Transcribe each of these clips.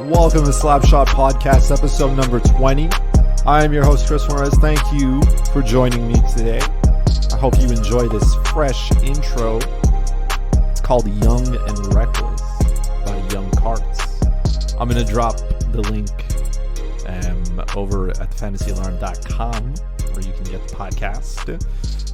Welcome to Slapshot Podcast, episode number 20. I am your host, Christopher Morais. Thank you for joining me today. I hope you enjoy this fresh intro. It's called Young and Reckless by Young Carts. I'm going to drop the link over at fantasyalarm.com where you can get the podcast.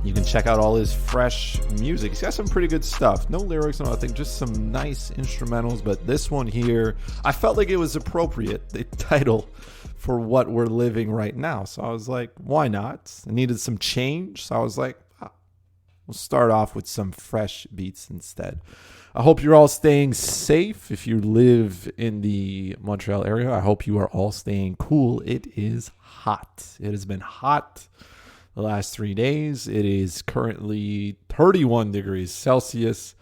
You can check out all his fresh music. He's got some pretty good stuff. No lyrics, no nothing, just some nice instrumentals. But this one here, I felt like it was appropriate, the title, for what we're living right now. So I was like, why not? I needed some change. So I was like, we'll start off with some fresh beats instead. I hope you're all staying safe. If you live in the Montreal area, I hope you are all staying cool. It is hot. It has been hot the last 3 days. It is currently 31 degrees Celsius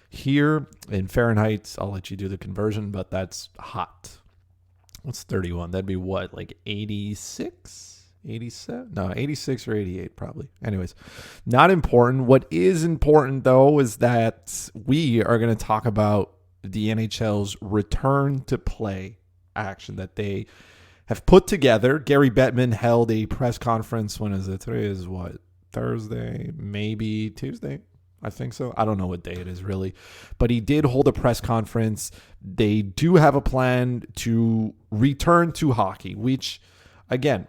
here in Fahrenheit. I'll let you do the conversion, but that's hot. What's 31? That'd be what, like 86? 87? No, 86 or 88 probably. Anyways, not important. What is important, though, is that we are going to talk about the NHL's return to play action that they have put together. Gary Bettman held a press conference. When is it? Today is what? Thursday? Maybe Tuesday? I think so. I don't know what day it is really. But he did hold a press conference. They do have a plan to return to hockey, which, again,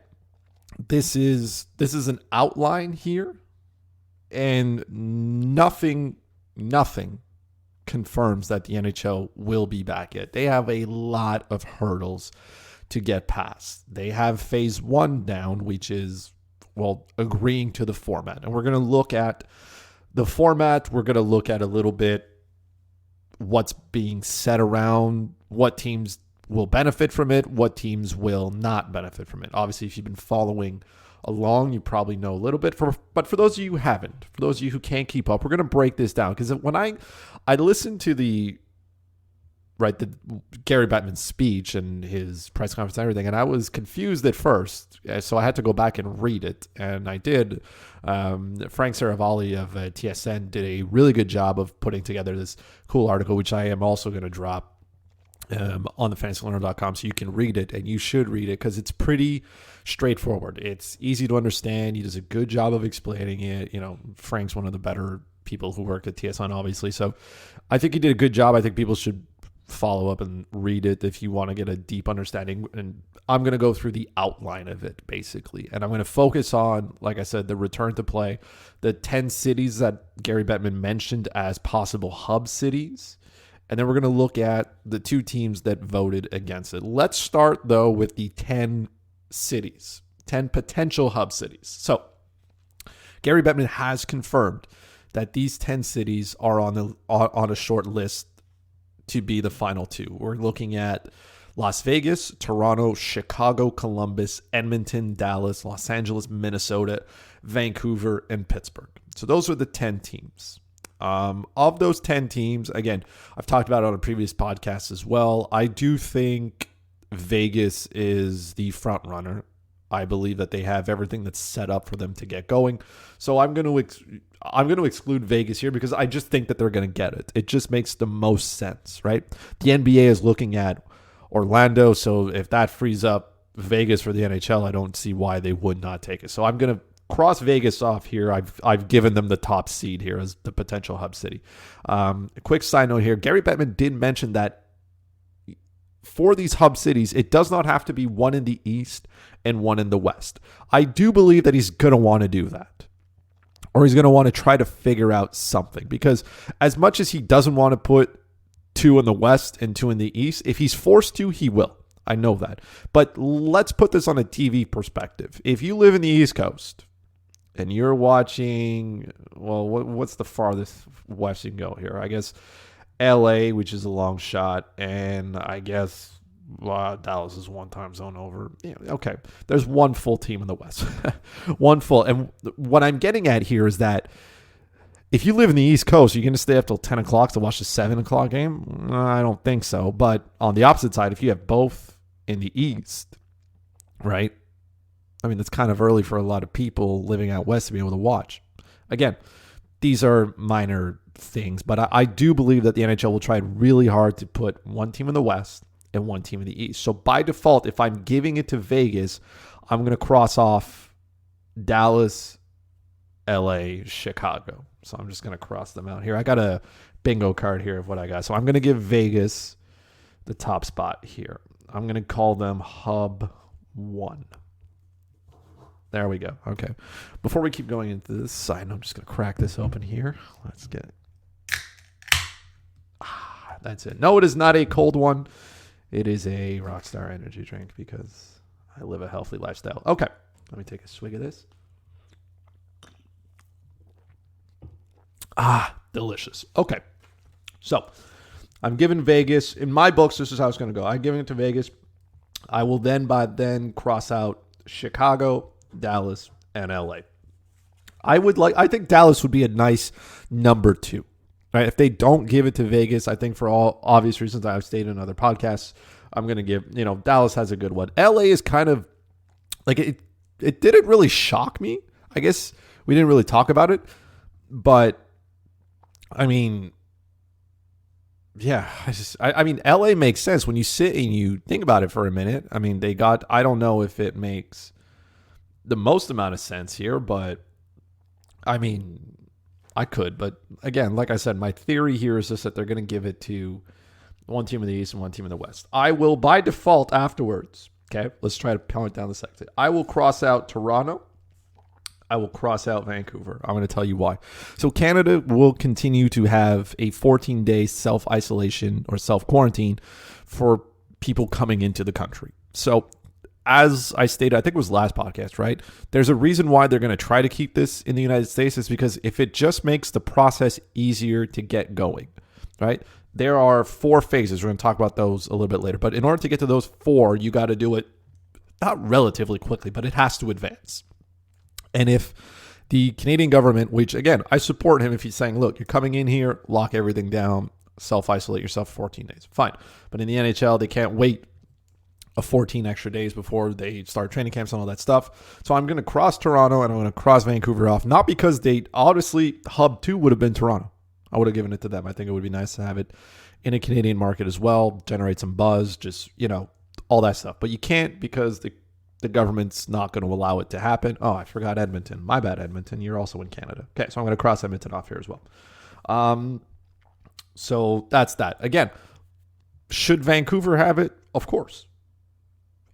this is an outline here, and nothing confirms that the NHL will be back yet. They have a lot of hurdles to get past. They have phase one down, which is, well, agreeing to the format. And we're going to look at the format. We're going to look at a little bit what's being said around what teams will benefit from it, what teams will not benefit from it. Obviously, if you've been following along, you probably know a little bit. But for those of you who haven't, for those of you who can't keep up, we're going to break this down. Because when I listened to the Gary Bettman's speech and his press conference and everything, and I was confused at first, so I had to go back and read it, and I did. Frank Saravalli of TSN did a really good job of putting together this cool article, which I am also going to drop on the fantasyalarm.com, so you can read it, and you should read it because it's pretty straightforward. It's easy to understand. He does a good job of explaining it. You know, Frank's one of the better people who work at TSN, obviously, so I think he did a good job. I think people should follow up and read it if you want to get a deep understanding. And I'm going to go through the outline of it, basically. And I'm going to focus on, like I said, the return to play, the 10 cities that Gary Bettman mentioned as possible hub cities. And then we're going to look at the two teams that voted against it. Let's start, though, with the 10 cities, 10 potential hub cities. So Gary Bettman has confirmed that these 10 cities are on a short list to be the final two. We're looking at Las Vegas, Toronto, Chicago, Columbus, Edmonton, Dallas, Los Angeles, Minnesota, Vancouver, and Pittsburgh. So those are the 10 teams. Of those 10 teams, again, I've talked about it on a previous podcast as well. I do think Vegas is the front runner. I believe that they have everything that's set up for them to get going. So I'm going to exclude Vegas here because I just think that they're going to get it. It just makes the most sense, right? The NBA is looking at Orlando, so if that frees up Vegas for the NHL, I don't see why they would not take it. So I'm going to cross Vegas off here. I've given them the top seed here as the potential hub city. A quick side note here. Gary Bettman did mention that for these hub cities, it does not have to be one in the East and one in the West. I do believe that he's going to want to do that. Or he's going to want to try to figure out something. Because as much as he doesn't want to put 2 in the West and 2 in the East, if he's forced to, he will. I know that. But let's put this on a TV perspective. If you live in the East Coast and you're watching, well, what's the farthest west you can go here? I guess LA, which is a long shot, and I guess Dallas is one time zone over. Yeah, okay, there's one full team in the West. One full. And what I'm getting at here is that if you live in the East Coast, you're going to stay up till 10 o'clock to watch the 7 o'clock game? I don't think so. But on the opposite side, if you have both in the East, right? I mean, it's kind of early for a lot of people living out West to be able to watch. Again, these are minor things, but I do believe that the NHL will try really hard to put one team in the West and one team in the East. So by default, if I'm giving it to Vegas, I'm going to cross off Dallas, LA, Chicago. So I'm just going to cross them out here. I got a bingo card here of what I got. So I'm going to give Vegas the top spot here. I'm going to call them Hub 1. There we go. Okay. Before we keep going into this side, I'm just going to crack this open here. Let's get it. That's it. No, it is not a cold one. It is a Rockstar energy drink because I live a healthy lifestyle. Okay. Let me take a swig of this. Delicious. Okay. So I'm giving Vegas, in my books, this is how it's going to go. I'm giving it to Vegas. I will then cross out Chicago, Dallas, and LA. I think Dallas would be a nice number 2. Right? If they don't give it to Vegas, I think for all obvious reasons I've stated in other podcasts, I'm going to give, Dallas has a good one. LA is kind of like it didn't really shock me. I guess we didn't really talk about it, but I mean, yeah, I mean, LA makes sense when you sit and you think about it for a minute. I mean, I don't know if it makes the most amount of sense here, but I mean, I could. But again, like I said, my theory here is just that they're going to give it to one team in the East and one team in the West. I will, by default, afterwards, okay, let's try to count down the section. I will cross out Toronto. I will cross out Vancouver. I'm going to tell you why. So Canada will continue to have a 14-day self-isolation or self-quarantine for people coming into the country. So as I stated, I think it was last podcast, right? There's a reason why they're going to try to keep this in the United States is because if it just makes the process easier to get going, right? There are 4 phases. We're going to talk about those a little bit later. But in order to get to those 4, you got to do it not relatively quickly, but it has to advance. And if the Canadian government, which again, I support him if he's saying, look, you're coming in here, lock everything down, self-isolate yourself for 14 days. Fine. But in the NHL, they can't wait 14 extra days before they start training camps and all that stuff. So I'm going to cross Toronto and I'm going to cross Vancouver off. Not because honestly, Hub 2 would have been Toronto. I would have given it to them. I think it would be nice to have it in a Canadian market as well, generate some buzz, just, all that stuff. But you can't because the government's not going to allow it to happen. Oh, I forgot Edmonton. My bad, Edmonton. You're also in Canada. Okay, so I'm going to cross Edmonton off here as well. So that's that. Again, should Vancouver have it? Of course.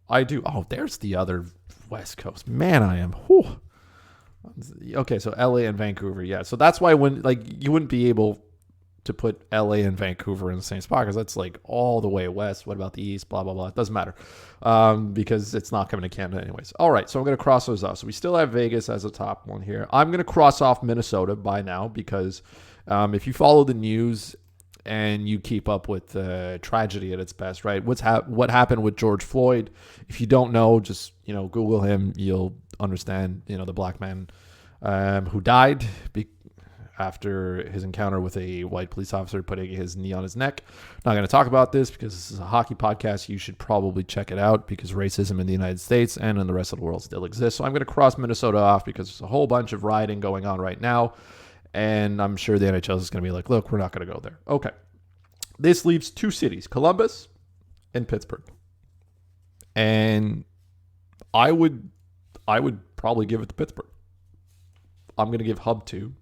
I do. Oh, there's the other West Coast. Man, I am. Whew. Okay, so LA and Vancouver. Yeah, so that's why you wouldn't be able to put LA and Vancouver in the same spot because that's like all the way west. What about the East? Blah, blah, blah. It doesn't matter because it's not coming to Canada anyways. All right, so I'm going to cross those off. So we still have Vegas as a top one here. I'm going to cross off Minnesota by now because if you follow the news and you keep up with tragedy at its best, right? What happened with George Floyd? If you don't know, just Google him. You'll understand. The black man who died after his encounter with a white police officer putting his knee on his neck. Not going to talk about this because this is a hockey podcast. You should probably check it out because racism in the United States and in the rest of the world still exists. So I'm going to cross Minnesota off because there's a whole bunch of rioting going on right now. And I'm sure the NHL is going to be like, look, we're not going to go there. Okay. This leaves 2 cities, Columbus and Pittsburgh. And I would probably give it to Pittsburgh. I'm going to give Hub 2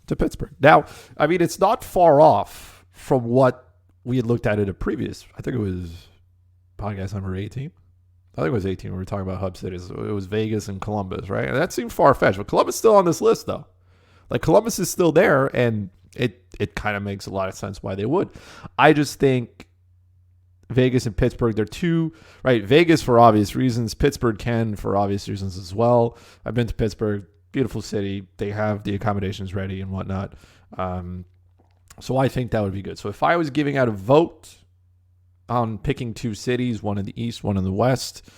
to Pittsburgh. Now, I mean, it's not far off from what we had looked at in a previous, I think it was podcast number 18. I think it was 18 when we were talking about hub cities. It was Vegas and Columbus, right? And that seemed far-fetched, but Columbus is still on this list, though. Like, Columbus is still there, and it kind of makes a lot of sense why they would. I just think Vegas and Pittsburgh, they're 2, right? Vegas for obvious reasons. Pittsburgh can for obvious reasons as well. I've been to Pittsburgh. Beautiful city. They have the accommodations ready and whatnot. So I think that would be good. So if I was giving out a vote on picking 2 cities, one in the East, one in the West,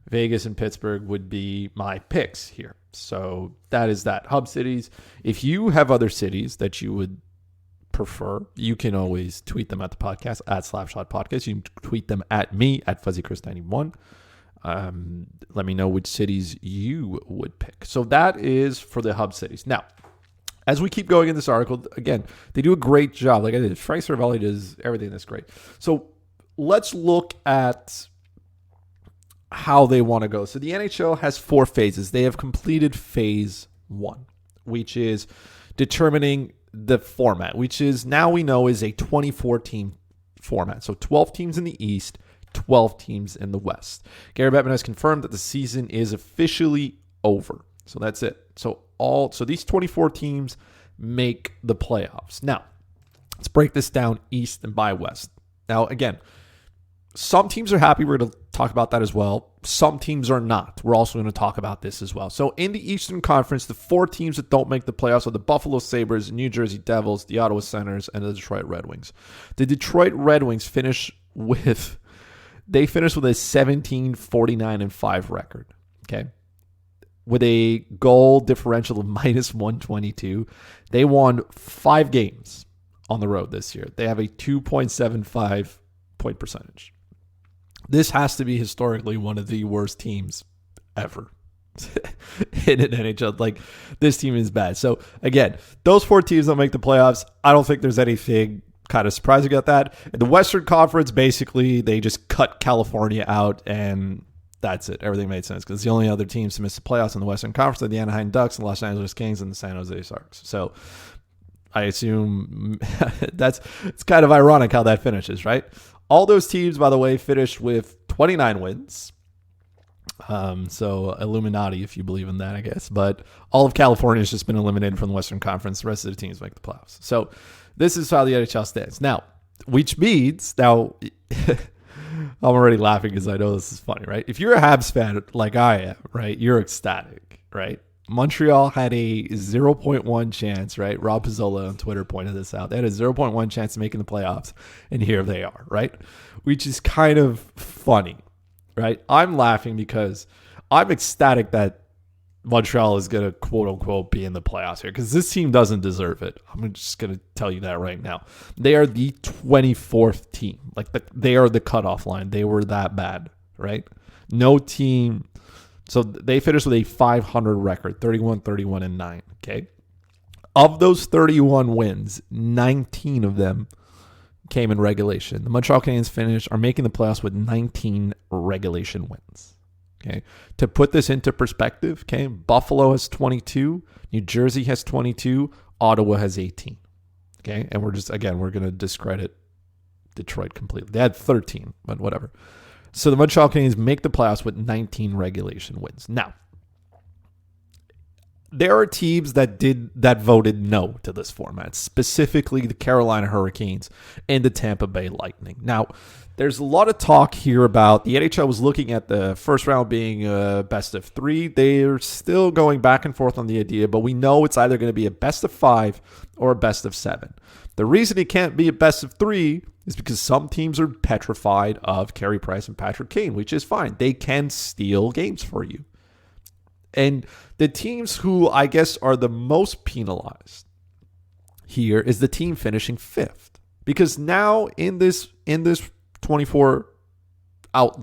Vegas and Pittsburgh would be my picks here. So that is that. Hub cities. If you have other cities that you would prefer, you can always tweet them at the podcast, at Slapshot Podcast. You can tweet them at me, at FuzzyChris91. Let me know which cities you would pick. So that is for the hub cities. Now, as we keep going in this article, again, they do a great job. Like I did, Frank Saravalli does everything that's great. So let's look at how they want to go. So the NHL has 4 phases. They have completed phase 1, which is determining the format, which is now we know is a 24-team format. So 12 teams in the East, 12 teams in the West. Gary Bettman has confirmed that the season is officially over. So that's it. So these 24 teams make the playoffs. Now, let's break this down East and by West. Now, again, some teams are happy. We're going to talk about that as well. Some teams are not. We're also going to talk about this as well. So in the Eastern Conference, the 4 teams that don't make the playoffs are the Buffalo Sabres, New Jersey Devils, the Ottawa Senators, and the Detroit Red Wings. The Detroit Red Wings finish with a 17-49-5 record. Okay. With a goal differential of minus 122. They won 5 games on the road this year. They have a 2.75 point percentage. This has to be historically one of the worst teams ever in an NHL. Like, this team is bad. So, again, those 4 teams don't make the playoffs. I don't think there's anything kind of surprising about that. In the Western Conference, basically, they just cut California out, and that's it. Everything made sense because the only other teams to miss the playoffs in the Western Conference are the Anaheim Ducks, the Los Angeles Kings, and the San Jose Sharks. So, I assume it's kind of ironic how that finishes, right? All those teams, by the way, finished with 29 wins. So Illuminati, if you believe in that, I guess. But all of California has just been eliminated from the Western Conference. The rest of the teams make the playoffs. So this is how the NHL stands. Now, which means, I'm already laughing because I know this is funny, right? If you're a Habs fan like I am, right, you're ecstatic, right? Montreal had a 0.1 chance, right? Rob Pizzola on Twitter pointed this out. They had a 0.1 chance of making the playoffs, and here they are, right? Which is kind of funny, right? I'm laughing because I'm ecstatic that Montreal is going to, quote-unquote, be in the playoffs here because this team doesn't deserve it. I'm just going to tell you that right now. They are the 24th team. They are the cutoff line. They were that bad, right? No team... So they finished with a 500 record, 31-31-9, okay? Of those 31 wins, 19 of them came in regulation. The Montreal Canadiens are making the playoffs with 19 regulation wins, okay? To put this into perspective, okay, Buffalo has 22, New Jersey has 22, Ottawa has 18, okay? And we're going to discredit Detroit completely. They had 13, but whatever. So the Montreal Canadiens make the playoffs with 19 regulation wins. Now, there are teams that voted no to this format, specifically the Carolina Hurricanes and the Tampa Bay Lightning. Now, there's a lot of talk here about the NHL was looking at the first round being a best of 3. They're still going back and forth on the idea, but we know it's either going to be a best of 5 or a best of 7. The reason it can't be a best of 3 is because some teams are petrified of Carey Price and Patrick Kane, which is fine. They can steal games for you. And the teams who I guess are the most penalized here is the team finishing 5th. Because now in this 24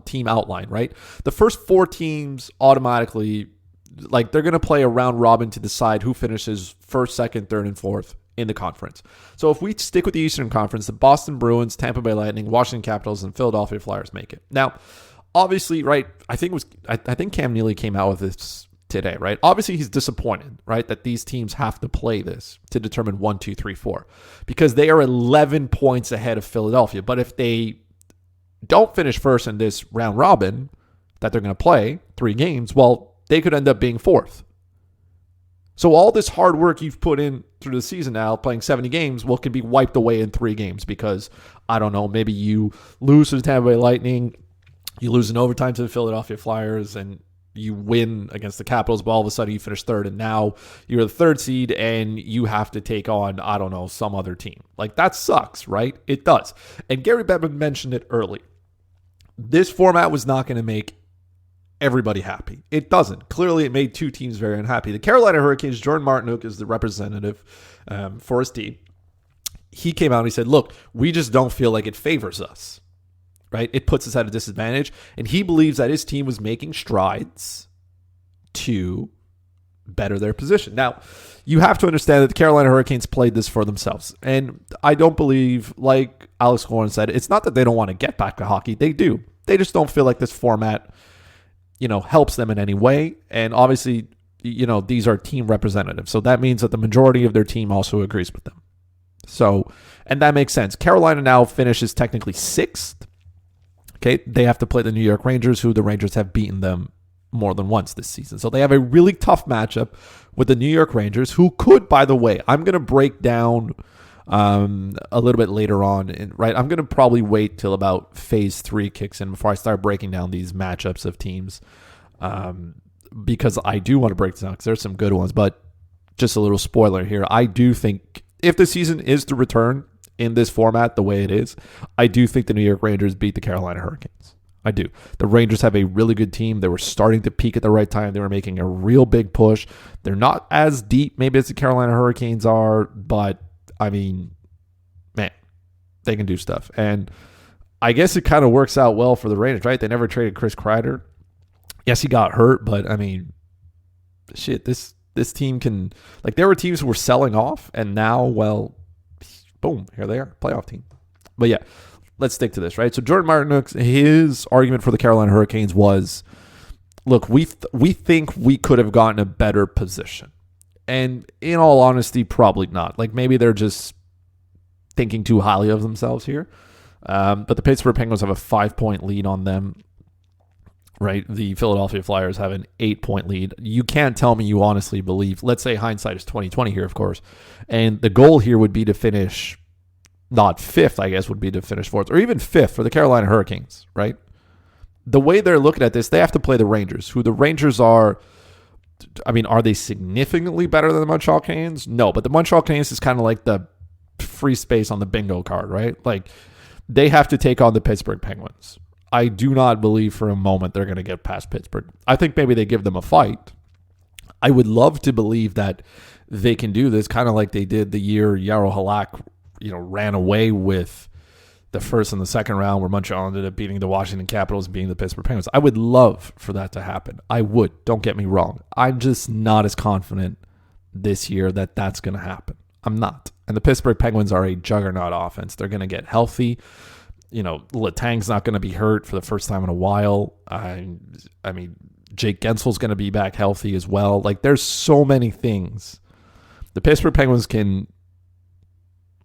team outline, right? The first 4 teams automatically, they're going to play a round robin to decide who finishes 1st, 2nd, 3rd, and 4th in the conference. So if we stick with the Eastern Conference, the Boston Bruins, Tampa Bay Lightning, Washington Capitals, and Philadelphia Flyers make it. Now, obviously, right, I think Cam Neely came out with this today, right? Obviously, he's disappointed, right, that these teams have to play this to determine 1, 2, 3, 4 because they are 11 points ahead of Philadelphia. But if they don't finish first in this round robin that they're going to play 3 games, well, they could end up being 4th. So all this hard work you've put in through the season now, playing 70 games, well, can be wiped away in 3 games because, I don't know, maybe you lose to the Tampa Bay Lightning, you lose in overtime to the Philadelphia Flyers, and you win against the Capitals, but all of a sudden you finish 3rd, and now you're the 3rd seed, and you have to take on, I don't know, some other team. That sucks, right? It does. And Gary Bettman mentioned it early. This format was not going to make everybody happy. It doesn't. Clearly, it made 2 teams very unhappy. The Carolina Hurricanes, Jordan Martinook is the representative for his team. He came out and he said, look, we just don't feel like it favors us, right? It puts us at a disadvantage. And he believes that his team was making strides to better their position. Now, you have to understand that the Carolina Hurricanes played this for themselves. And I don't believe, like Alex Gorin said, it's not that they don't want to get back to hockey. They do. They just don't feel like this format, helps them in any way. And obviously, these are team representatives. So that means that the majority of their team also agrees with them. So, and that makes sense. Carolina now finishes technically 6th. Okay, they have to play the New York Rangers, who the Rangers have beaten them more than once this season. So they have a really tough matchup with the New York Rangers, who could, by the way, I'm going to break down a little bit later on, right? I'm going to probably wait till about phase 3 kicks in before I start breaking down these matchups of teams, because I do want to break this down because there's some good ones. But just a little spoiler here, I do think if the season is to return in this format the way it is, I do think the New York Rangers beat the Carolina Hurricanes. I do. The Rangers have a really good team. They were starting to peak at the right time. They were making a real big push. They're not as deep maybe as the Carolina Hurricanes are, but I mean, man, they can do stuff. And I guess it kind of works out well for the Rangers, right? They never traded Chris Kreider. Yes, he got hurt, but I mean, shit, this team can, like, there were teams who were selling off, and now, well, boom, here they are, playoff team. But yeah, let's stick to this, right? So Jordan Martinook, his argument for the Carolina Hurricanes was, look, we think we could have gotten a better position. And in all honesty, probably not. Like, maybe they're just thinking too highly of themselves here. But the Pittsburgh Penguins have a 5-point lead on them, right? The Philadelphia Flyers have an 8-point lead. You can't tell me you honestly believe, let's say hindsight is 20/20 here, of course. And the goal here would be to finish, not 5th, I guess, would be to finish 4th, or even 5th for the Carolina Hurricanes, right? The way they're looking at this, they have to play the Rangers, who the Rangers are, I mean, are they significantly better than the Montreal Canadiens? No, but the Montreal Canadiens is kind of like the free space on the bingo card, right? Like, they have to take on the Pittsburgh Penguins. I do not believe for a moment they're going to get past Pittsburgh. I think maybe they give them a fight. I would love to believe that they can do this, kind of like they did the year Jaro Halak, ran away with the first and the second round, where Montreal ended up beating the Washington Capitals and beating the Pittsburgh Penguins. I would love for that to happen. I would. Don't get me wrong. I'm just not as confident this year that that's going to happen. I'm not. And the Pittsburgh Penguins are a juggernaut offense. They're going to get healthy. Letang's not going to be hurt for the first time in a while. I mean, Jake Gensel's going to be back healthy as well. Like, there's so many things. The Pittsburgh Penguins can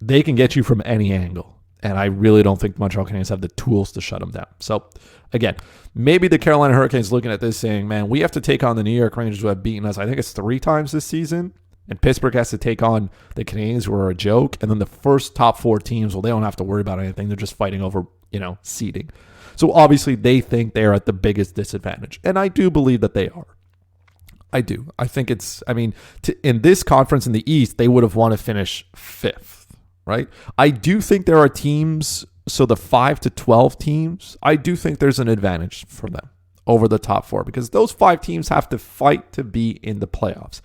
get you from any angle. And I really don't think the Montreal Canadiens have the tools to shut them down. So, again, maybe the Carolina Hurricanes looking at this saying, man, we have to take on the New York Rangers, who have beaten us, I think it's 3 times this season. And Pittsburgh has to take on the Canadiens, who are a joke. And then the first top 4 teams, well, they don't have to worry about anything. They're just fighting over, seeding. So, obviously, they think they're at the biggest disadvantage. And I do believe that they are. I do. I think it's, in this conference in the East, they would have wanted to finish 5th. Right? I do think there are teams, so the 5 to 12 teams, I do think there's an advantage for them over the top 4, because those 5 teams have to fight to be in the playoffs.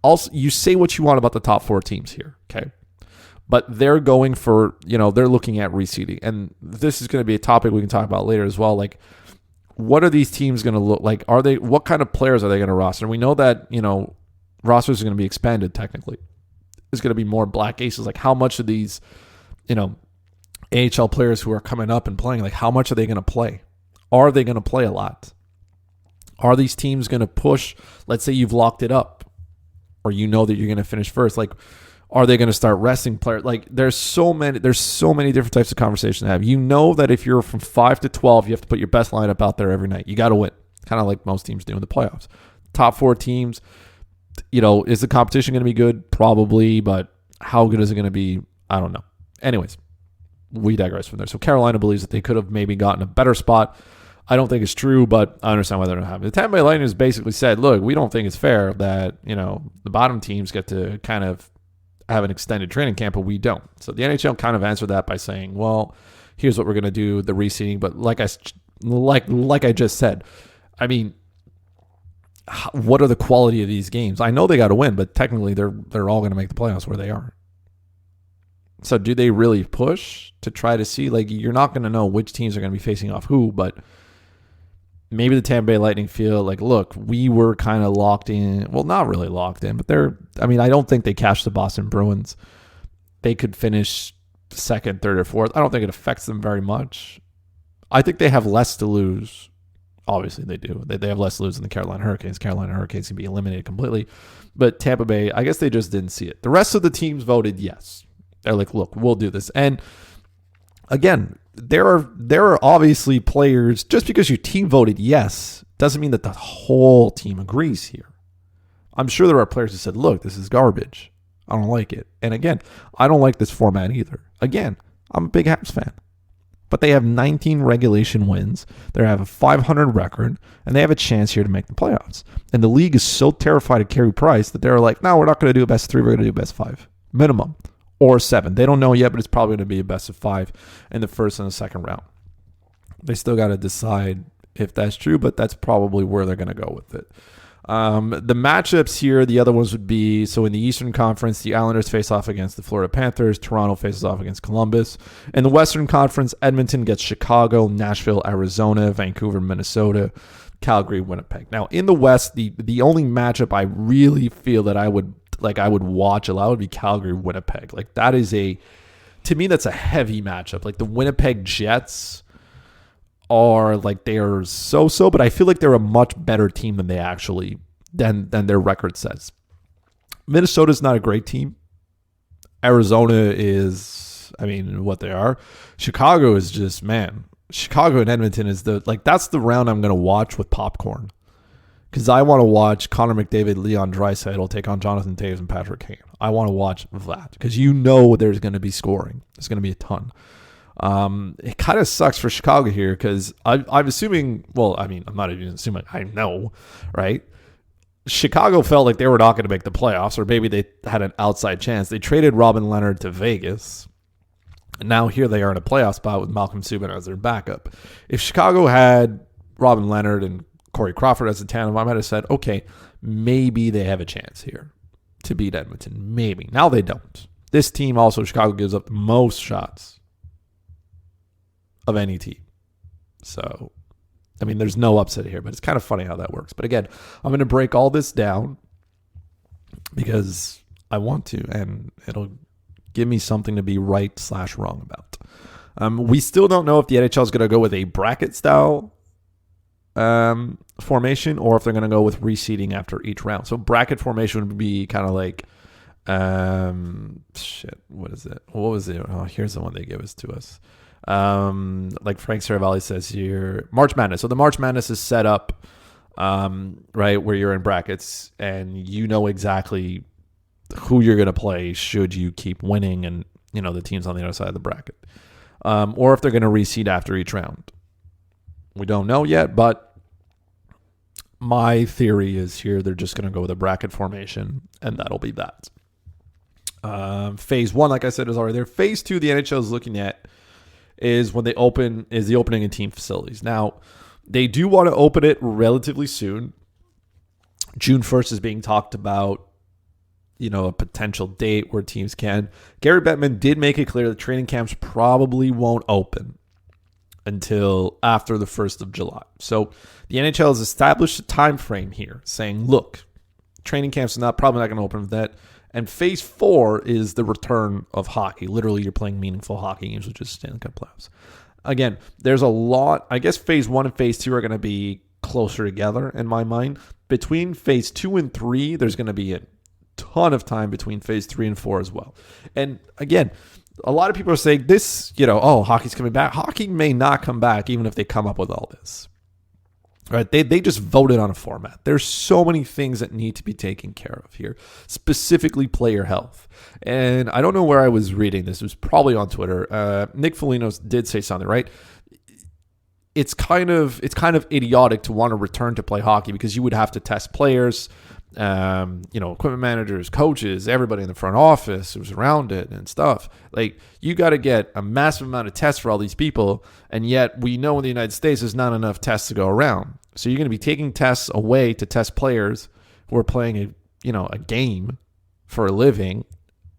Also, you say what you want about the top 4 teams here, okay? But they're going for, they're looking at reseeding. And this is going to be a topic we can talk about later as well. Like, what are these teams going to look like? What kind of players are they going to roster? We know that, rosters are going to be expanded technically. Is going to be more black aces. Like, how much of these, AHL players who are coming up and playing, like, how much are they going to play? Are they going to play a lot? Are these teams going to push? Let's say you've locked it up, or that you're going to finish first. Like, are they going to start resting players? Like, there's so many different types of conversations to have. That if you're from 5 to 12, you have to put your best lineup out there every night. You got to win, kind of like most teams do in the playoffs. Top 4 teams. Is the competition going to be good? Probably, but how good is it going to be? I don't know. Anyways, we digress from there. So Carolina believes that they could have maybe gotten a better spot. I don't think it's true, but I understand why they're not having it. The Tampa Bay Lightning has basically said, look, we don't think it's fair that, the bottom teams get to kind of have an extended training camp, but we don't. So the NHL kind of answered that by saying, well, here's what we're going to do, the reseeding. But like I just said, what are the quality of these games? I know they got to win, but technically they're all going to make the playoffs where they are. So do they really push to try to see? Like, you're not going to know which teams are going to be facing off who, but maybe the Tampa Bay Lightning feel like, look, we were kind of locked in. Well, not really locked in, but I don't think they cashed the Boston Bruins. They could finish second, third, or fourth. I don't think it affects them very much. I think they have less to lose. Obviously, they do. They have less to lose than the Carolina Hurricanes. Carolina Hurricanes can be eliminated completely. But Tampa Bay, I guess they just didn't see it. The rest of the teams voted yes. They're like, look, we'll do this. And again, there are obviously players, just because your team voted yes, doesn't mean that the whole team agrees here. I'm sure there are players who said, look, this is garbage. I don't like it. And again, I don't like this format either. Again, I'm a big Habs fan. But they have 19 regulation wins. They have a 500 record, and they have a chance here to make the playoffs. And the league is so terrified of Carey Price that they're like, no, we're not going to do a best of 3. We're going to do a best of 5. Minimum. Or 7. They don't know yet, but it's probably going to be a best of 5 in the first and the second round. They still got to decide if that's true, but that's probably where they're going to go with it. The matchups here, the other ones would be, so in the Eastern Conference, the Islanders face off against the Florida Panthers. Toronto faces off against Columbus. In the Western Conference, Edmonton gets Chicago, Nashville, Arizona, Vancouver, Minnesota, Calgary, Winnipeg. Now, in the West, the only matchup I really feel that I would watch a lot would be Calgary, Winnipeg. Like, that is to me, that's a heavy matchup. Like, the Winnipeg Jets are like, they are so, but I feel like they're a much better team than their record says. Minnesota's not a great team. Arizona is, what they are. Chicago is just, man. Chicago and Edmonton is that's the round I'm going to watch with popcorn. Because I want to watch Connor McDavid, Leon Draisaitl take on Jonathan Toews and Patrick Kane. I want to watch that. Because there's going to be scoring. There's going to be a ton. It kind of sucks for Chicago here because I'm assuming, I'm not even assuming, I know, right? Chicago felt like they were not going to make the playoffs, or maybe they had an outside chance. They traded Robin Leonard to Vegas, and now here they are in a playoff spot with Malcolm Subban as their backup. If Chicago had Robin Leonard and Corey Crawford as a tandem, I might have said, okay, maybe they have a chance here to beat Edmonton. Maybe. Now they don't. This team also, Chicago, gives up the most shots of any team. So, there's no upset here, but it's kind of funny how that works. But again, I'm going to break all this down because I want to, and it'll give me something to be right/wrong about. We still don't know if the NHL is going to go with a bracket style formation or if they're going to go with reseeding after each round. So bracket formation would be kind of like, what is it? What was it? Oh, here's the one they gave to us. Like Frank Saravalli says here, March Madness. So the March Madness is set up, right, where you're in brackets and you know exactly who you're going to play should you keep winning and, the teams on the other side of the bracket. Or if they're going to reseed after each round. We don't know yet, but my theory is here they're just going to go with a bracket formation, and that'll be that. Phase 1, like I said, is already there. Phase 2, the NHL is looking at is when the opening in team facilities. Now, they do want to open it relatively soon. June 1st is being talked about, a potential date where teams can. Gary Bettman did make it clear that training camps probably won't open until after the 1st of July. So the NHL has established a time frame here saying, look, training camps are probably not going to open with that. And phase 4 is the return of hockey. Literally, you're playing meaningful hockey games, which is Stanley Cup playoffs. Again, there's a lot. I guess phase 1 and phase 2 are going to be closer together in my mind. Between phase 2 and 3, there's going to be a ton of time between phase 3 and 4 as well. And again, a lot of people are saying this, hockey's coming back. Hockey may not come back even if they come up with all this. Right, they just voted on a format. There's so many things that need to be taken care of here, specifically player health. And I don't know where I was reading this. It was probably on Twitter. Nick Foligno did say something, right? It's kind of idiotic to want to return to play hockey because you would have to test players, equipment managers, coaches, everybody in the front office who's around it and stuff. Like, you got to get a massive amount of tests for all these people, and yet we know in the United States there's not enough tests to go around. So you're going to be taking tests away to test players who are playing a game for a living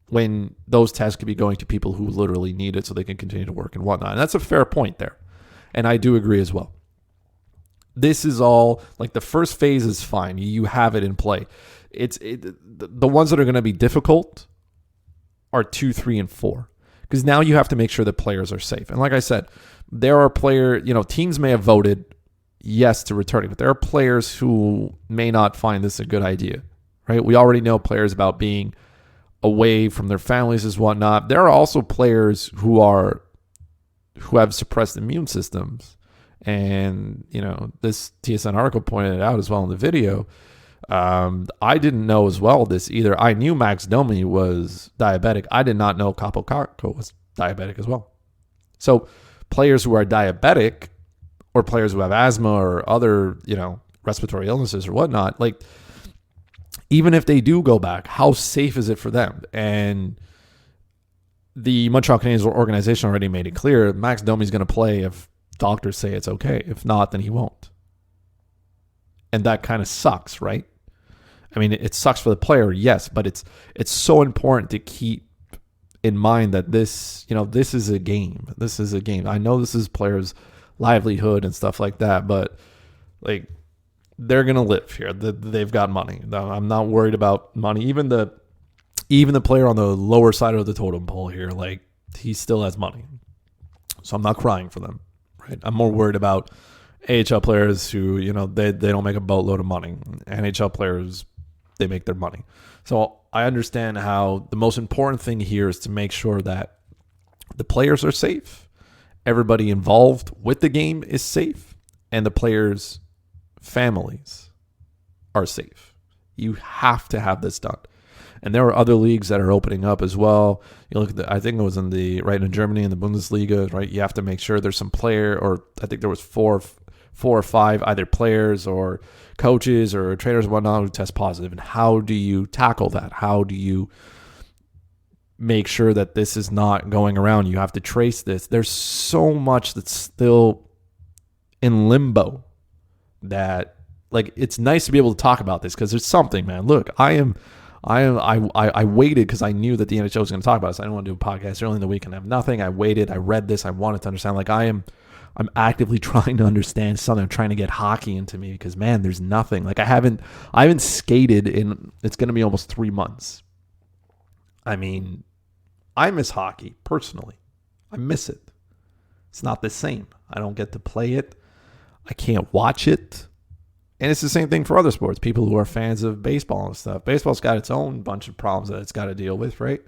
when those tests could be going to people who literally need it so they can continue to work and whatnot. And that's a fair point there. And I do agree as well. This is all like the first phase is fine. You have it in play. The ones that are going to be difficult are 2, 3, and 4. Because now you have to make sure that players are safe. And like I said, there are teams may have voted yes to returning, but there are players who may not find this a good idea, right? We already know players about being away from their families and whatnot. There are also players who have suppressed immune systems. And, this TSN article pointed it out as well in the video. I didn't know as well this either. I knew Max Domi was diabetic. I did not know Capo Caco was diabetic as well. So players who are diabetic or players who have asthma or other, respiratory illnesses or whatnot, like even if they do go back, how safe is it for them? And the Montreal Canadiens organization already made it clear Max Domi is going to play if doctors say it's okay. If not, then he won't. And that kind of sucks, right? I mean, it sucks for the player, yes, but it's so important to keep in mind that this is a game. This is a game. I know this is players' livelihood and stuff like that, but like they're gonna live here. They've got money. I'm not worried about money. Even the player on the lower side of the totem pole here, like he still has money. So I'm not crying for them, right? I'm more worried about AHL players who, they don't make a boatload of money. NHL players, they make their money. So I understand how the most important thing here is to make sure that the players are safe, everybody involved with the game is safe, and the players' families are safe. You have to have this done. And there are other leagues that are opening up as well. You look at I think it was in Germany in the Bundesliga, right? You have to make sure there's some player, or I think there was four or five either players or coaches or trainers and whatnot who test positive. And how do you tackle that? How do you make sure that this is not going around? You have to trace this. There's so much that's still in limbo that, like, it's nice to be able to talk about this because there's something, man. Look, I waited because I knew that the NHL was going to talk about this. I didn't want to do a podcast early in the week and have nothing. I waited. I read this. I wanted to understand. Like, I'm actively trying to understand something. I'm trying to get hockey into me because, man, there's nothing. Like, I haven't skated in, it's going to be almost 3 months. I mean, I miss hockey personally. I miss it. It's not the same. I don't get to play it. I can't watch it. And it's the same thing for other sports. People who are fans of baseball and stuff. Baseball's got its own bunch of problems that it's got to deal with, right?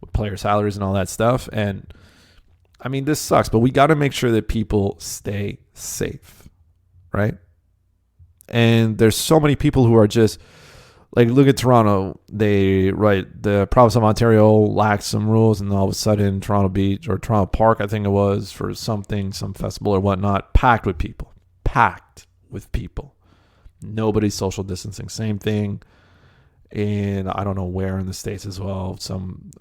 With player salaries and all that stuff. And I mean, this sucks, but we got to make sure that people stay safe, right? And there's so many people who are just, like, look at Toronto. The province of Ontario lacks some rules, and all of a sudden Toronto Beach or Toronto Park, I think it was, for some festival or whatnot, packed with people. Nobody's social distancing. Same thing in, I don't know where in the States as well.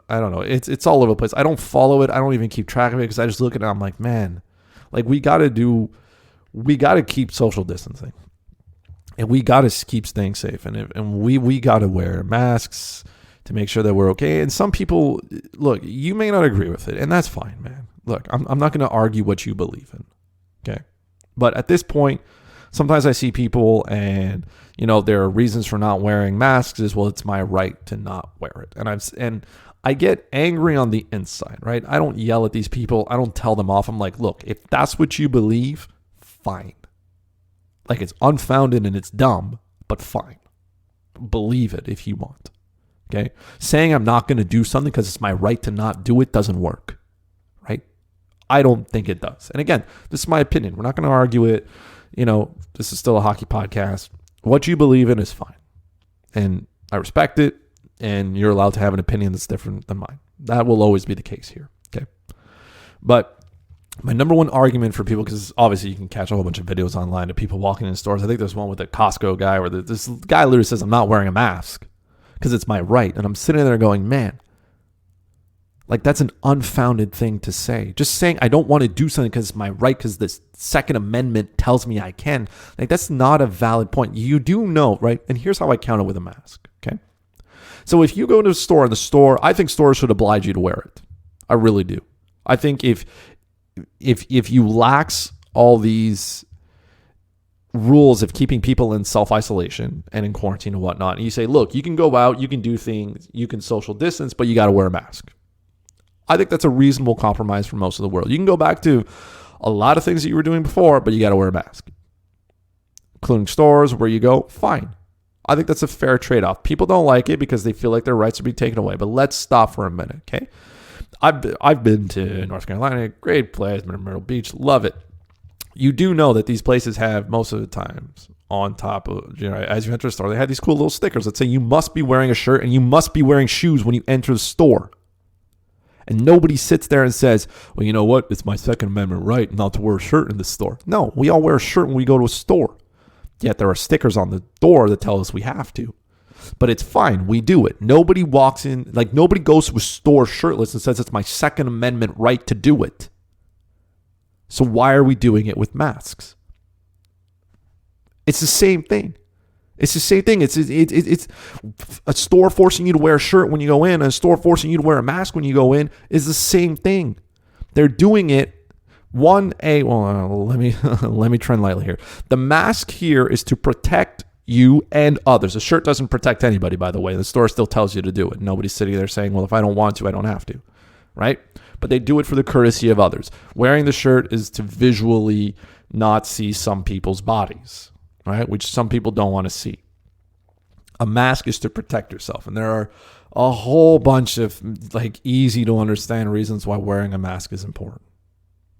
I don't know. It's all over the place. I don't follow it. I don't even keep track of it because I just look at it. I'm like, man, like we got to keep social distancing, and we got to keep staying safe, and we got to wear masks to make sure that we're okay. And some people, look, you may not agree with it, and that's fine, man. Look, I'm not going to argue what you believe in, okay? But at this point, sometimes I see people and, there are reasons for not wearing masks is, well, it's my right to not wear it. And I get angry on the inside, right? I don't yell at these people. I don't tell them off. I'm like, look, if that's what you believe, fine. Like, it's unfounded and it's dumb, but fine. Believe it if you want, okay? Saying I'm not going to do something because it's my right to not do it doesn't work, right? I don't think it does. And again, this is my opinion. We're not going to argue it. This is still a hockey podcast. What you believe in is fine. And I respect it. And you're allowed to have an opinion that's different than mine. That will always be the case here. Okay. But my number one argument for people, because obviously you can catch a whole bunch of videos online of people walking in stores. I think there's one with a Costco guy where this guy literally says, I'm not wearing a mask because it's my right. And I'm sitting there going, man, like, that's an unfounded thing to say. Just saying I don't want to do something because it's my right because the Second Amendment tells me I can. Like, that's not a valid point. You do know, right? And here's how I count it with a mask, okay? So if you go to a store, in the store, I think stores should oblige you to wear it. I really do. I think if you lax all these rules of keeping people in self-isolation and in quarantine and whatnot. And you say, look, you can go out, you can do things, you can social distance, but you got to wear a mask. I think that's a reasonable compromise for most of the world. You can go back to a lot of things that you were doing before, but you got to wear a mask. Including stores, where you go, fine. I think that's a fair trade-off. People don't like it because they feel like their rights are being taken away. But let's stop for a minute, okay? I've been to North Carolina, great place, been to Myrtle Beach, love it. You do know that these places have, most of the times, on top of, as you enter the store, they have these cool little stickers that say you must be wearing a shirt and you must be wearing shoes when you enter the store. And nobody sits there and says, well, you know what? It's my Second Amendment right not to wear a shirt in this store. No, we all wear a shirt when we go to a store. Yet there are stickers on the door that tell us we have to. But it's fine. We do it. Nobody walks in, like nobody goes to a store shirtless and says it's my Second Amendment right to do it. So why are we doing it with masks? It's the same thing. It's the same thing. It's a store forcing you to wear a shirt when you go in, and a store forcing you to wear a mask when you go in is the same thing. They're doing it. Let me trend lightly here. The mask here is to protect you and others. A shirt doesn't protect anybody, by the way. The store still tells you to do it. Nobody's sitting there saying, well, if I don't want to, I don't have to, right? But they do it for the courtesy of others. Wearing the shirt is to visually not see some people's bodies, right? Which some people don't want to see. A mask is to protect yourself. And there are a whole bunch of easy to understand reasons why wearing a mask is important.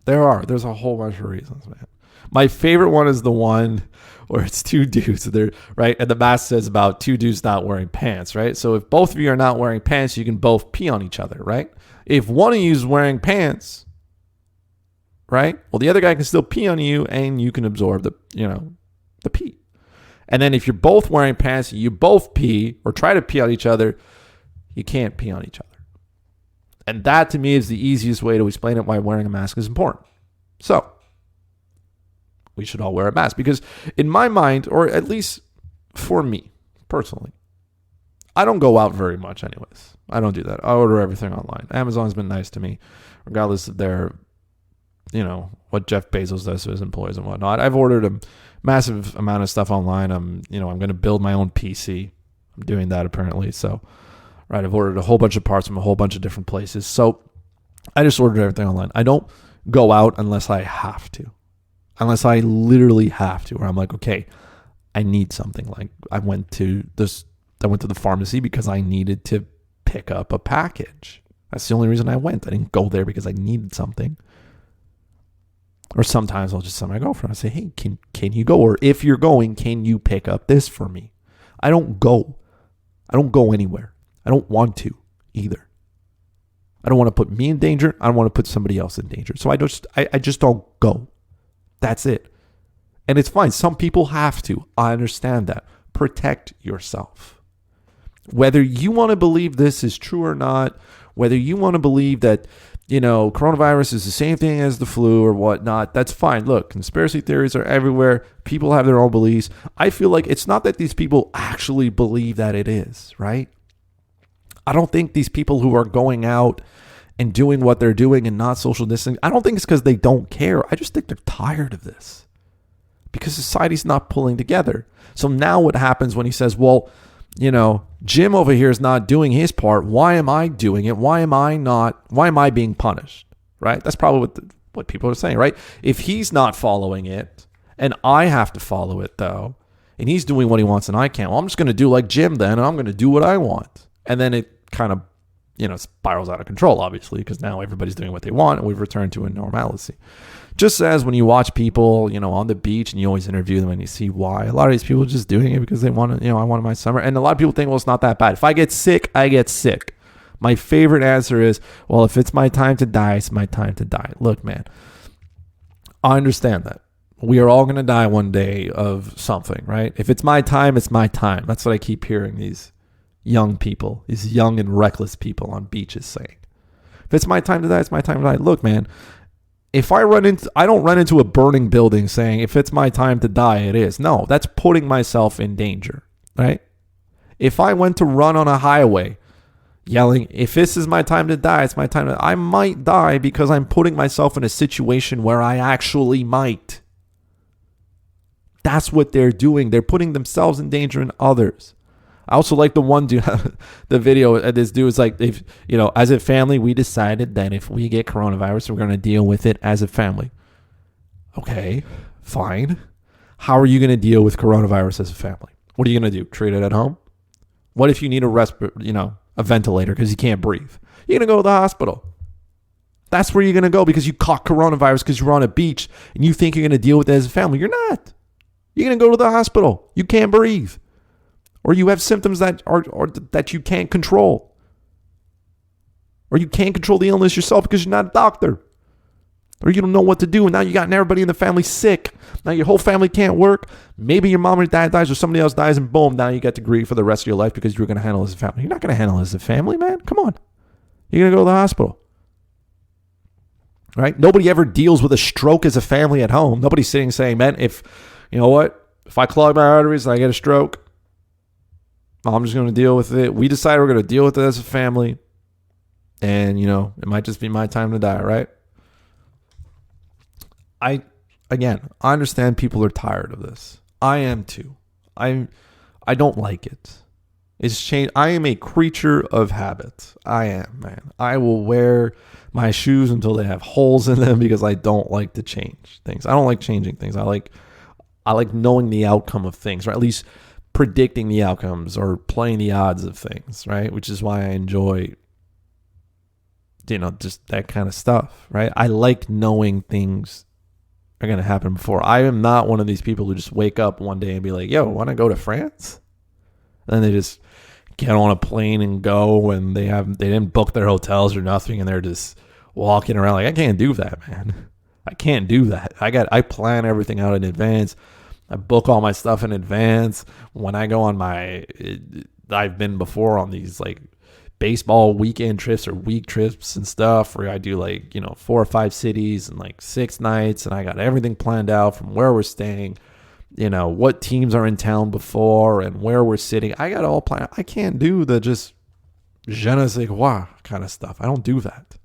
There's a whole bunch of reasons, man. My favorite one is the one where it's two dudes, they're right, and the mask says about two dudes not wearing pants, right? So if both of you are not wearing pants, you can both pee on each other, right? If one of you is wearing pants, right? Well, the other guy can still pee on you, and you can absorb the pee. And then if you're both wearing pants, you both pee or try to pee on each other, you can't pee on each other. And that, to me, is the easiest way to explain it why wearing a mask is important. So, we should all wear a mask. Because in my mind, or at least for me, personally, I don't go out very much anyways. I don't do that. I order everything online. Amazon's been nice to me, regardless of their, what Jeff Bezos does to his employees and whatnot. I've ordered a massive amount of stuff online. I'm going to build my own PC. I'm doing that apparently. So, right, I've ordered a whole bunch of parts from a whole bunch of different places. So I just ordered everything online. I don't go out unless I have to. Unless I literally have to. Where I'm like, okay, I need something. Like I went to the pharmacy because I needed to pick up a package. That's the only reason I went. I didn't go there because I needed something. Or sometimes I'll just tell my girlfriend, I say, hey, can you go? Or if you're going, can you pick up this for me? I don't go anywhere. I don't want to either. I don't want to put me in danger. I don't want to put somebody else in danger. So I just don't go. That's it. And it's fine. Some people have to. I understand that. Protect yourself. Whether you want to believe this is true or not, whether you want to believe that, coronavirus is the same thing as the flu or whatnot, that's fine. Look, conspiracy theories are everywhere. People have their own beliefs. I feel like it's not that these people actually believe that it is, right? I don't think these people who are going out and doing what they're doing and not social distancing, I don't think it's because they don't care. I just think they're tired of this because society's not pulling together. So now what happens when he says, well, Jim over here is not doing his part. Why am I doing it? Why am I being punished? Right? That's probably what people are saying, right? If he's not following it and I have to follow it though, and he's doing what he wants and I can't, well, I'm just going to do like Jim then, and I'm going to do what I want. And then it kind of, spirals out of control, obviously, because now everybody's doing what they want and we've returned to a normalcy. Just as when you watch people, on the beach and you always interview them and you see why. A lot of these people are just doing it because they want to, I wanted my summer. And a lot of people think, well, it's not that bad. If I get sick, I get sick. My favorite answer is, well, if it's my time to die, it's my time to die. Look, man, I understand that. We are all going to die one day of something, right? If it's my time, it's my time. That's what I keep hearing these young people, these young and reckless people on beaches saying. If it's my time to die, it's my time to die. Look, man, if I don't run into a burning building saying, if it's my time to die, it is. No, that's putting myself in danger, right? If I went to run on a highway yelling, if this is my time to die, it's my time to die, I might die because I'm putting myself in a situation where I actually might. That's what they're doing. They're putting themselves in danger and others. I also like the one dude, the video. This dude is like, if as a family, we decided that if we get coronavirus, we're going to deal with it as a family. Okay, fine. How are you going to deal with coronavirus as a family? What are you going to do? Treat it at home? What if you need a ventilator because you can't breathe? You're going to go to the hospital. That's where you're going to go because you caught coronavirus because you were on a beach and you think you're going to deal with it as a family. You're not. You're going to go to the hospital. You can't breathe. Or you have symptoms that that you can't control. Or you can't control the illness yourself because you're not a doctor. Or you don't know what to do, and now you got everybody in the family sick. Now your whole family can't work. Maybe your mom or dad dies or somebody else dies, and boom, now you get to grieve for the rest of your life because you were going to handle it as a family. You're not going to handle it as a family, man. Come on. You're going to go to the hospital. Right? Nobody ever deals with a stroke as a family at home. Nobody's sitting saying, man, if I clog my arteries and I get a stroke, I'm just going to deal with it. We decided we're going to deal with it as a family. And, it might just be my time to die, right? I understand people are tired of this. I am too. I don't like it. It's changed. I am a creature of habit. I am, man. I will wear my shoes until they have holes in them because I don't like to change things. I don't like changing things. I like knowing the outcome of things, or at least predicting the outcomes or playing the odds of things, right? Which is why I enjoy, just that kind of stuff, right? I like knowing things are going to happen before. I am not one of these people who just wake up one day and be like, yo, want to go to France? And then they just get on a plane and go, and they didn't book their hotels or nothing, and they're just walking around like, I can't do that, man. I can't do that. I plan everything out in advance. I book all my stuff in advance. When I go on I've been before on these like baseball weekend trips or week trips and stuff where I do 4 or 5 cities and 6 nights, and I got everything planned out from where we're staying, what teams are in town before and where we're sitting. I got it all planned. I can't do the just je ne sais quoi kind of stuff. I don't do that.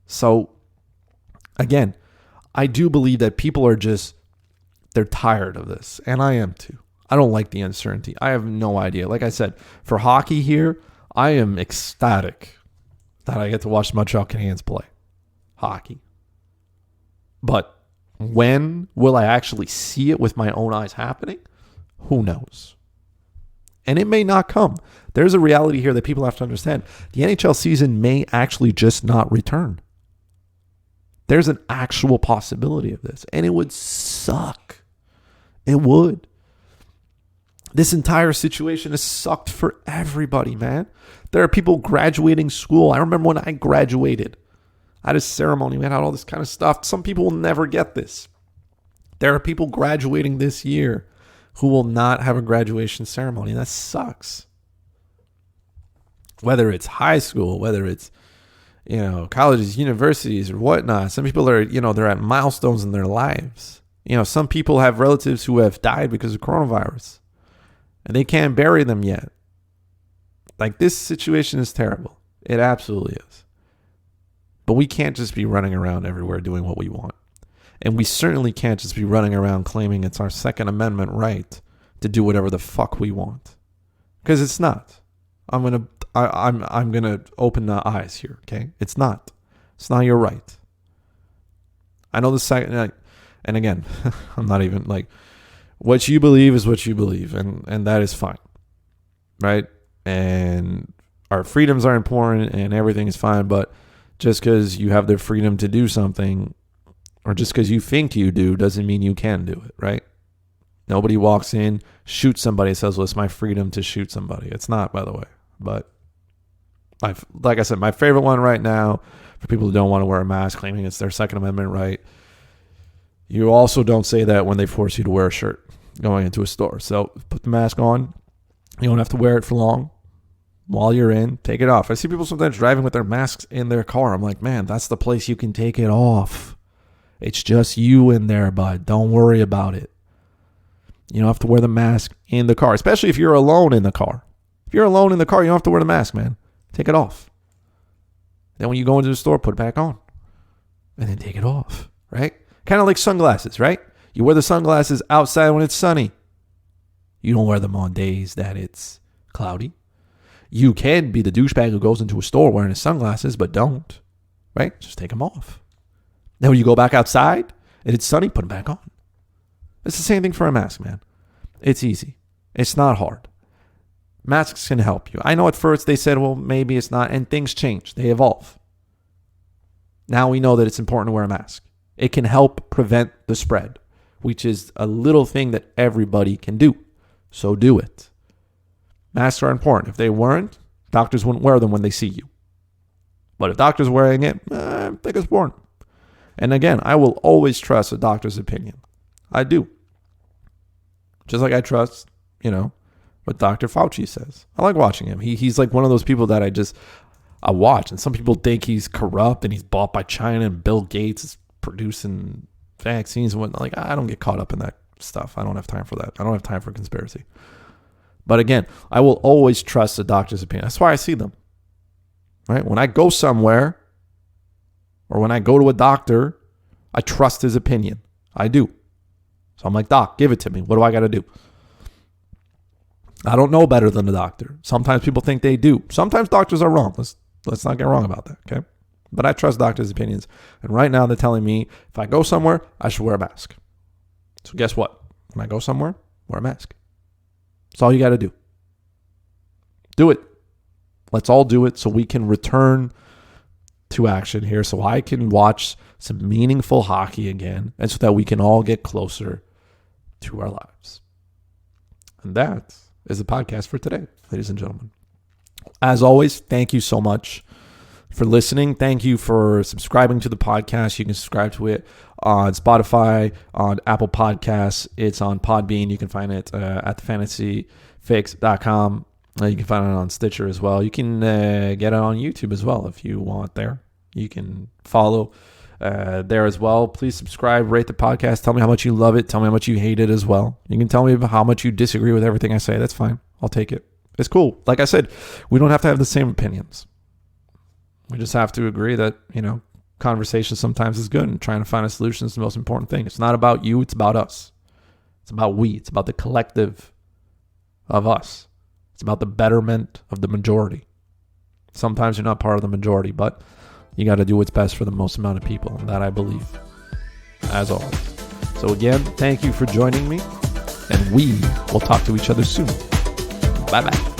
So again, I do believe that people are they're tired of this, and I am too. I don't like the uncertainty. I have no idea. Like I said, for hockey here, I am ecstatic that I get to watch the Montreal Canadiens play hockey. But when will I actually see it with my own eyes happening? Who knows? And it may not come. There's a reality here that people have to understand. The NHL season may actually just not return. There's an actual possibility of this, and it would suck. It would. This entire situation has sucked for everybody, man. There are people graduating school. I remember when I graduated. I had a ceremony. We had all this kind of stuff. Some people will never get this. There are people graduating this year who will not have a graduation ceremony. That sucks. Whether it's high school, whether it's colleges, universities, or whatnot. Some people are, they're at milestones in their lives. Some people have relatives who have died because of coronavirus, and they can't bury them yet. This situation is terrible. It absolutely is. But we can't just be running around everywhere doing what we want. And we certainly can't just be running around claiming it's our Second Amendment right to do whatever the fuck we want. Because it's not. I'm gonna open the eyes here, okay? It's not. It's not your right. I know the second, and again, I'm not even what you believe is what you believe, and that is fine, right? And our freedoms are important, and everything is fine. But just because you have the freedom to do something, or just because you think you do, doesn't mean you can do it, right? Nobody walks in, shoots somebody, and says, "Well, it's my freedom to shoot somebody." It's not, by the way, but. Like I said, my favorite one right now for people who don't want to wear a mask, claiming it's their Second Amendment right. You also don't say that when they force you to wear a shirt going into a store. So put the mask on. You don't have to wear it for long. While you're in, take it off. I see people sometimes driving with their masks in their car. I'm like, man, that's the place you can take it off. It's just you in there, bud. Don't worry about it. You don't have to wear the mask in the car, especially if you're alone in the car. If you're alone in the car, you don't have to wear the mask, man. Take it off. Then when you go into the store, put it back on. And then take it off, right? Kind of like sunglasses, right? You wear the sunglasses outside when it's sunny. You don't wear them on days that it's cloudy. You can be the douchebag who goes into a store wearing his sunglasses, but don't. Right? Just take them off. Then when you go back outside and it's sunny, put them back on. It's the same thing for a mask, man. It's easy. It's not hard. Masks can help you. I know at first they said, well, maybe it's not, and things change. They evolve. Now we know that it's important to wear a mask. It can help prevent the spread, which is a little thing that everybody can do. So do it. Masks are important. If they weren't, doctors wouldn't wear them when they see you. But if doctors wearing it, I think it's important. And again, I will always trust a doctor's opinion. I do. Just like I trust, what Dr. Fauci says. I like watching him. He's like one of those people that I watch. And some people think he's corrupt and he's bought by China and Bill Gates is producing vaccines and whatnot. Like, I don't get caught up in that stuff. I don't have time for that. I don't have time for conspiracy. But again, I will always trust a doctor's opinion. That's why I see them. Right? When I go somewhere or when I go to a doctor, I trust his opinion. I do. So I'm like, doc, give it to me. What do I got to do? I don't know better than the doctor. Sometimes people think they do. Sometimes doctors are wrong. Let's not get wrong about that, okay? But I trust doctors' opinions. And right now they're telling me if I go somewhere, I should wear a mask. So guess what? When I go somewhere, wear a mask. That's all you got to do. Do it. Let's all do it so we can return to action here, so I can watch some meaningful hockey again, and so that we can all get closer to our lives. And that is the podcast for today, ladies and gentlemen. As always, thank you so much for listening. Thank you for subscribing to the podcast. You can subscribe to it on Spotify, on Apple Podcasts. It's on Podbean. You can find it at thefantasyfix.com. You can find it on Stitcher as well. You can get it on YouTube as well if you want there. You can follow there as well. Please subscribe, rate the podcast. Tell me how much you love it. Tell me how much you hate it as well. You can tell me how much you disagree with everything I say. That's fine. I'll take it. It's cool. Like I said, we don't have to have the same opinions. We just have to agree that, conversation sometimes is good, and trying to find a solution is the most important thing. It's not about you. It's about us. It's about we. It's about the collective of us. It's about the betterment of the majority. Sometimes you're not part of the majority, but you got to do what's best for the most amount of people. And that I believe, as always. So again, thank you for joining me, and we will talk to each other soon. Bye-bye.